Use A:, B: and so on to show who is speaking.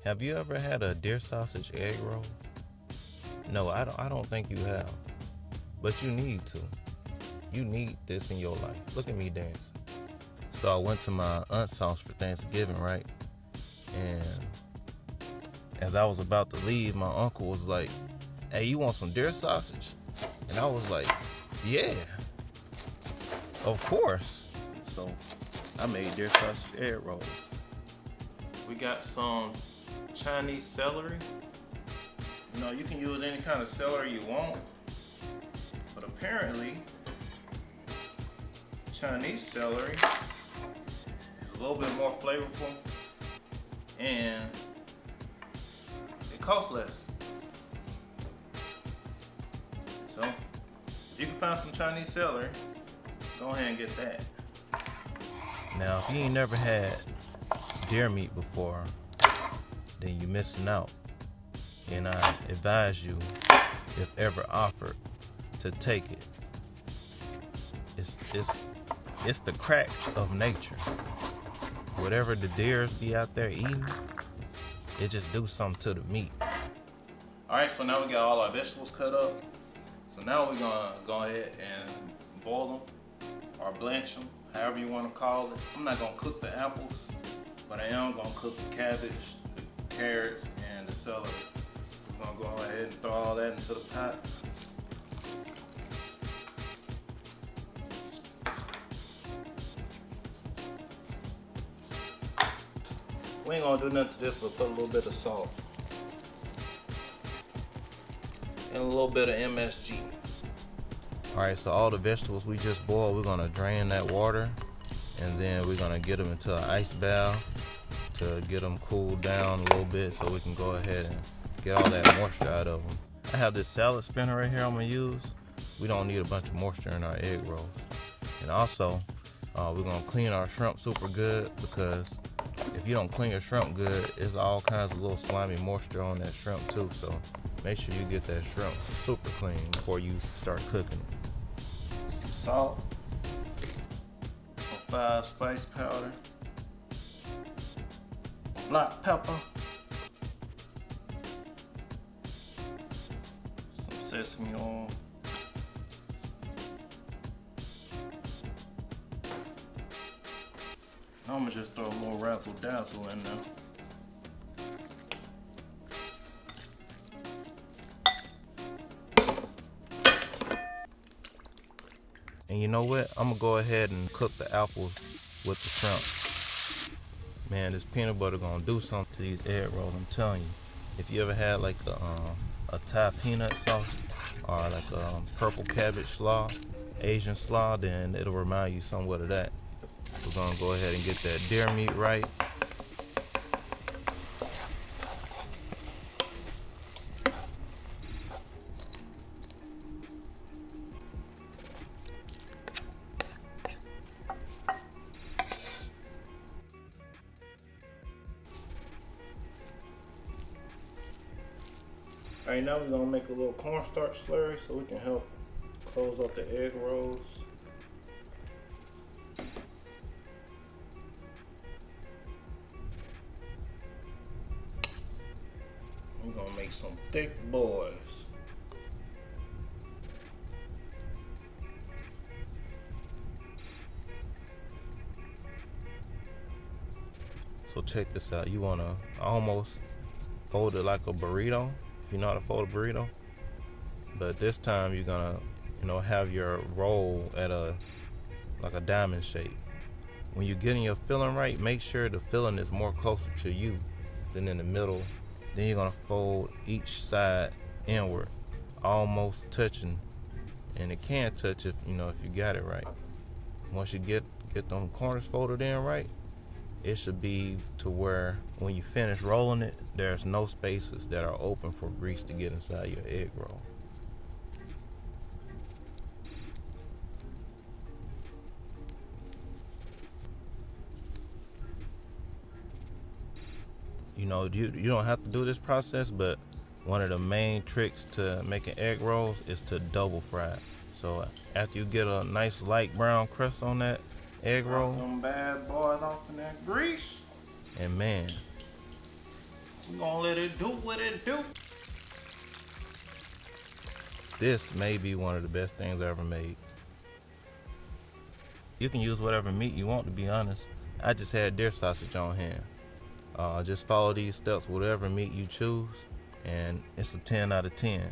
A: Have you ever had a deer sausage egg roll? No, I don't think you have. But you need to. You need this in your life. Look at me dancing. So I went to my aunt's house for Thanksgiving, right? And as I was about to leave, my uncle was like, "Hey, you want some deer sausage?" And I was like, "Yeah, of course." So I made deer sausage egg rolls. We got some Chinese celery. You know, you can use any kind of celery you want, but apparently Chinese celery is a little bit more flavorful and it costs less. So if you can find some Chinese celery, go ahead and get that. Now, if you ain't never had deer meat before, then you're missing out. And I advise you, if ever offered, to take it. It's the crack of nature. Whatever the deers be out there eating, it just do something to the meat. Alright, so now we got all our vegetables cut up. So now we're gonna go ahead and boil them or blanch them, however you want to call it. I'm not gonna cook the apples, but I am gonna cook the cabbage, the carrots, and the celery. We're gonna go ahead and throw all that into the pot. We ain't gonna do nothing to this but put a little bit of salt and a little bit of MSG. Alright, so all the vegetables we just boiled, we're gonna drain that water and then we're gonna get them into an ice bath to get them cooled down a little bit so we can go ahead and get all that moisture out of them. I have this salad spinner right here I'm gonna use. We don't need a bunch of moisture in our egg rolls. And also, we're gonna clean our shrimp super good, because if you don't clean your shrimp good, it's all kinds of little slimy moisture on that shrimp too. So make sure you get that shrimp super clean before you start cooking it. Salt, 5 spice powder, black pepper, some sesame oil, I'm gonna just throw a little razzle dazzle in there. And you know what? I'm gonna go ahead and cook the apples with the shrimp. Man, this peanut butter gonna do something to these egg rolls, I'm telling you. If you ever had like a Thai peanut sauce or like a purple cabbage slaw, Asian slaw, then it'll remind you somewhat of that. We're gonna go ahead and get that deer meat right. Alright, now we're gonna make a little cornstarch slurry so we can help close up the egg rolls. We're gonna make some thick boys. So check this out. You wanna almost fold it like a burrito, if you know how to fold a burrito. But this time you're gonna, have your roll at like a diamond shape. When you're getting your filling right, make sure the filling is more closer to you than in the middle. Then you're gonna fold each side inward, almost touching, and it can touch if you got it right. Once you get them corners folded in right, it should be to where when you finish rolling it, there's no spaces that are open for grease to get inside your egg roll. You don't have to do this process, but one of the main tricks to making egg rolls is to double fry it. So after you get a nice light brown crust on that egg roll, them bad boys off in that grease, and man, We're gonna let it do what it do. This may be one of the best things I ever made. You can use whatever meat you want, to be honest. I just had deer sausage on hand. Just follow these steps, whatever meat you choose, and it's a 10 out of 10.